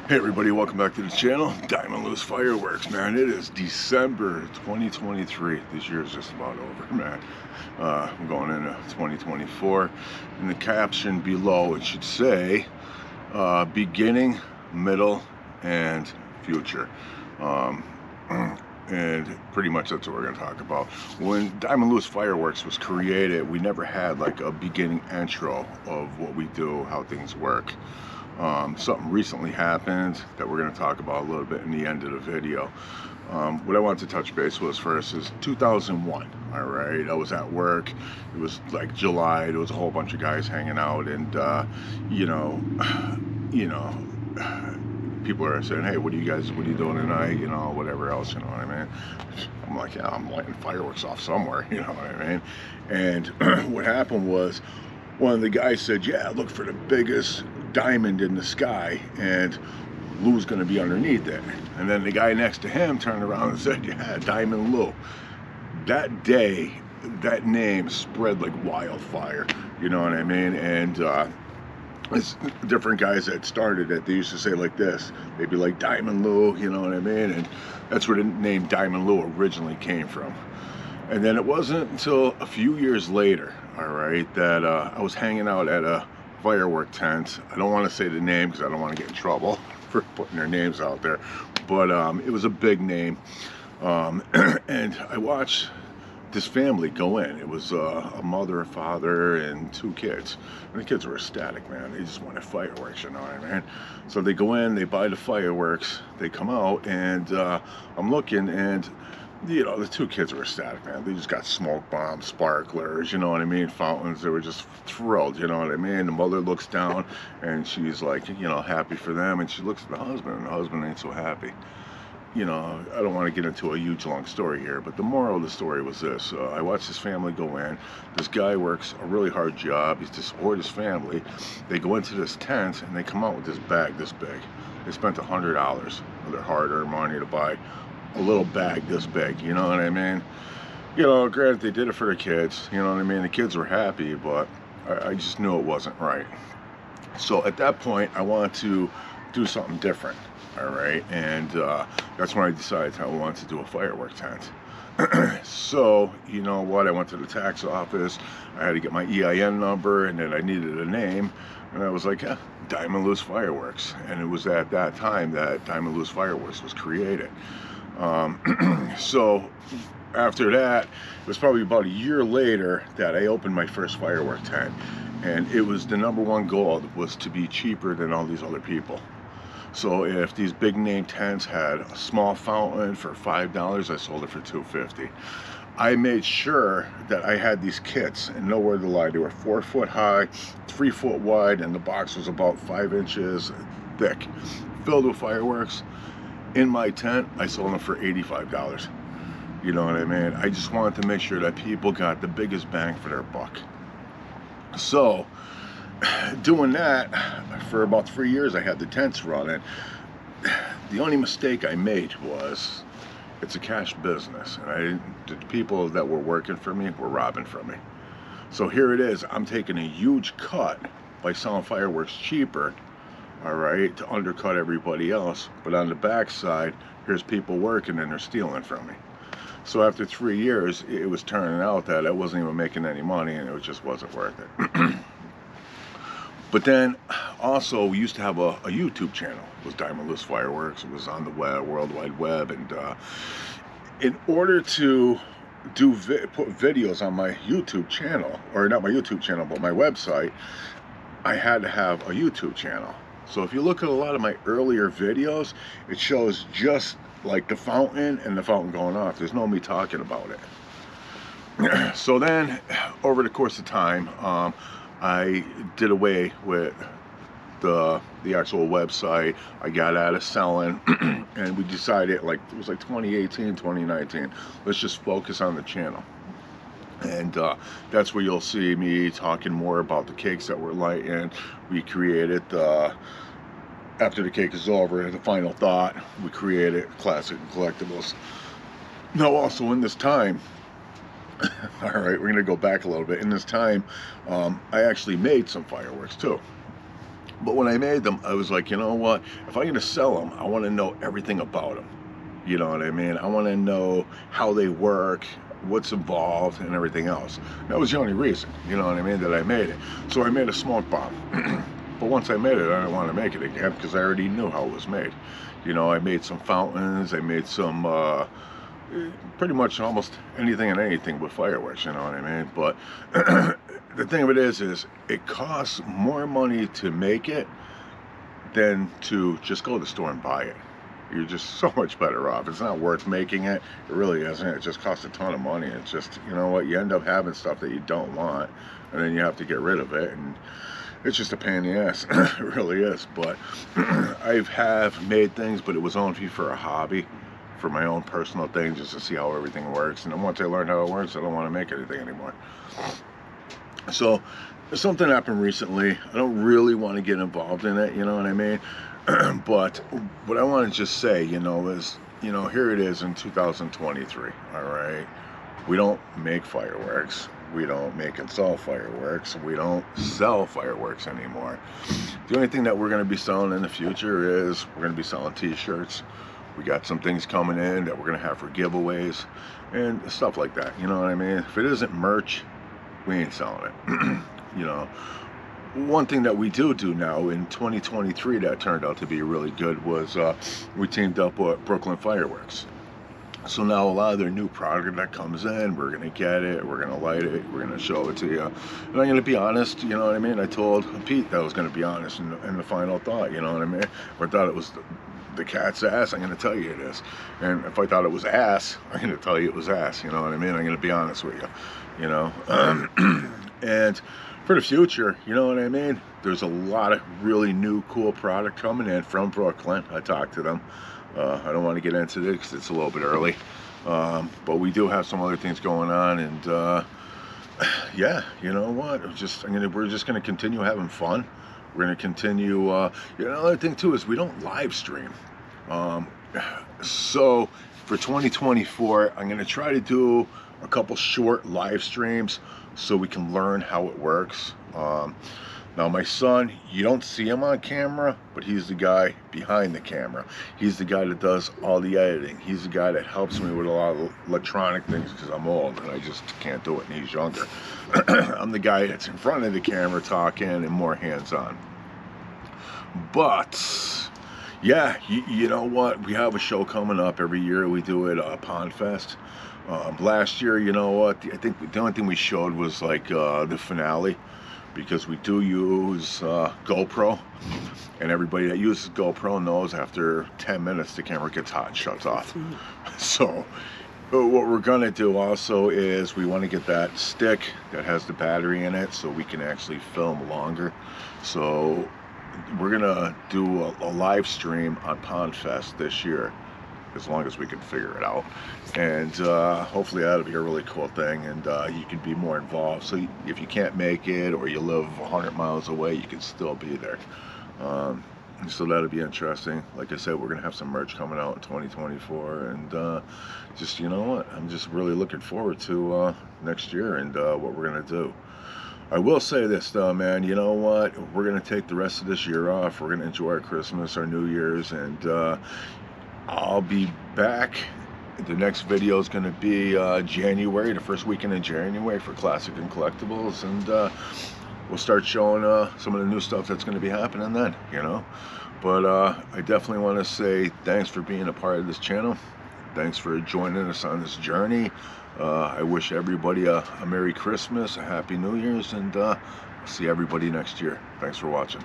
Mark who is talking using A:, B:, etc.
A: Hey everybody, welcome back to the channel. Diamond Lou's Fireworks, man. It is December 2023. This year is just about over, man. I'm going into 2024. In the caption below, it should say beginning, middle, and future. And pretty much that's what we're going to talk about. When Diamond Lou's Fireworks was created, we never had like a beginning intro of what we do, how things work. Something recently happened that we're going to talk about a little bit in the end of the video. What I wanted to touch base was first is 2001. All right, I was at work. It was like July. There was a whole bunch of guys hanging out, and people are saying, "Hey, what are you doing tonight?" You know, whatever else. You know what I mean? I'm like, yeah, I'm lighting fireworks off somewhere. You know what I mean? And what happened was, one of the guys said, "Yeah, look for the biggest diamond in the sky, and Lou's gonna be underneath it." And then the guy next to him turned around and said, "Yeah, Diamond Lou." That day, that name spread like wildfire. You know what I mean? And it's different guys that started it. They used to say like this. They'd be like, "Diamond Lou," you know what I mean? And that's where the name Diamond Lou originally came from. And then it wasn't until a few years later, all right, that I was hanging out at a firework tent. I don't want to say the name because I don't want to get in trouble for putting their names out there, but it was a big name. And I watched this family go in. It was a mother, a father, and two kids. And the kids were ecstatic, man. They just wanted fireworks, you know what I mean? So they go in, they buy the fireworks, they come out, and I'm looking, and you know, the two kids were ecstatic, man. They just got smoke bombs, sparklers, you know what I mean, fountains. They were just thrilled, you know what I mean. The mother looks down, and she's like, you know, happy for them, and she looks at the husband, and the husband ain't so happy. You know, I don't want to get into a huge long story here, but the moral of the story was this. I watched this family go in. This guy works a really hard job. He's to support his family. They go into this tent, and they come out with this bag this big. They spent $100 of their hard-earned money to buy a little bag this big, you know what I mean? You know, granted, they did it for the kids, you know what I mean? The kids were happy, but I just knew it wasn't right. So at that point, I wanted to do something different, all right? And that's when I decided I wanted to do a firework tent. So, you know what? I went to the tax office. I had to get my EIN number, and then I needed a name. And I was like, yeah, Diamond Lou's Fireworks. And it was at that time that Diamond Lou's Fireworks was created. So after that, it was probably about a year later that I opened my first firework tent, and it was the #1 goal was to be cheaper than all these other people. So if these big name tents had a small fountain for $5, I sold it for $2.50. I made sure that I had these kits, and nowhere to lie, they were 4 foot high, 3 foot wide, and the box was about 5 inches thick, filled with fireworks. In my tent, I sold them for $85. You know what I mean? I just wanted to make sure that people got the biggest bang for their buck. So, doing that for about 3 years, I had the tents running. The only mistake I made was, it's a cash business, and the people that were working for me were robbing from me. So here it is, I'm taking a huge cut by selling fireworks cheaper, all right, to undercut everybody else. But on the backside, here's people working and they're stealing from me. So after 3 years, it was turning out that I wasn't even making any money, and it just wasn't worth it. But then also, we used to have a YouTube channel. It was Diamond Lou's Fireworks. It was on the web, World Wide Web. And in order to put videos on my YouTube channel, or not my YouTube channel, but my website, I had to have a YouTube channel. So if you look at a lot of my earlier videos, it shows just like the fountain and the fountain going off. There's no me talking about it. So then, over the course of time, I did away with the actual website. I got out of selling, and we decided, like, it was like 2018, 2019, let's just focus on the channel. And that's where you'll see me talking more about the cakes that we're lighting. We created after the cake is over, the final thought, we created classic and collectibles. Now also in this time, all right, we're gonna go back a little bit. In this time, I actually made some fireworks too. But when I made them, I was like, you know what? If I'm gonna sell them, I want to know everything about them. You know what I mean? I want to know how they work, what's involved, and everything else. That was the only reason, you know what I mean, that I made it. So I made a smoke bomb. But once I made it, I didn't want to make it again because I already knew how it was made. You know, I made some fountains, I made some, pretty much almost anything and anything with fireworks, you know what I mean? But the thing of it is it costs more money to make it than to just go to the store and buy it. You're just so much better off. It's not worth making it. It really isn't. It just costs a ton of money. It's just, you know what, you end up having stuff that you don't want, and then you have to get rid of it, and it's just a pain in the ass. It really is. But I have made things, but it was only for a hobby, for my own personal thing, just to see how everything works. And then once I learned how it works, I don't want to make anything anymore. So something happened recently. I don't really want to get involved in it, you know what I mean? But what I want to just say, you know, is, you know, here it is in 2023, all right? We don't make fireworks. We don't make and sell fireworks. We don't sell fireworks anymore. The only thing that we're going to be selling in the future is we're going to be selling t-shirts. We got some things coming in that we're going to have for giveaways and stuff like that, you know what I mean? If it isn't merch, we ain't selling it. You know, one thing that we do now in 2023 that turned out to be really good was we teamed up with Brooklyn Fireworks. So now a lot of their new product that comes in, we're going to get it, we're going to light it, we're going to show it to you. And I'm going to be honest, you know what I mean? I told Pete that I was going to be honest in the final thought, you know what I mean? If I thought it was the cat's ass, I'm going to tell you it is. And if I thought it was ass, I'm going to tell you it was ass, you know what I mean? I'm going to be honest with you, you know? And for the future, you know what I mean? There's a lot of really new, cool product coming in from Brooklyn. I talked to them. I don't want to get into this because it's a little bit early. But we do have some other things going on, and yeah, you know what? We're just gonna continue having fun. We're gonna continue. You know, another thing too is we don't live stream. So for 2024, I'm gonna try to do a couple short live streams so we can learn how it works. Now my son, you don't see him on camera, but he's the guy behind the camera. He's the guy that does all the editing. He's the guy that helps me with a lot of electronic things because I'm old and I just can't do it, and he's younger. I'm the guy that's in front of the camera talking and more hands-on. But yeah, you know what? We have a show coming up every year. We do it Pond Fest. Last year, you know what? I think the only thing we showed was like the finale, because we do use GoPro, and everybody that uses GoPro knows after 10 minutes the camera gets hot and shuts off. So what we're gonna do also is we want to get that stick that has the battery in it so we can actually film longer. So we're gonna do a live stream on Pond Fest this year, as long as we can figure it out, and hopefully that'll be a really cool thing, and you can be more involved. So if you can't make it, or you live 100 miles away, you can still be there. So that'll be interesting. Like I said, we're gonna have some merch coming out in 2024, and just, you know what, I'm just really looking forward to next year and what we're gonna do. I will say this though, man, you know what, we're gonna take the rest of this year off. We're gonna enjoy our Christmas, our New Year's, and I'll be back. The next video is going to be January, the first weekend in January, for Classic and Collectibles, and we'll start showing some of the new stuff that's going to be happening then, you know. But I definitely want to say thanks for being a part of this channel. Thanks for joining us on this journey. I wish everybody a Merry Christmas, a Happy New Year's, and see everybody next year. Thanks for watching.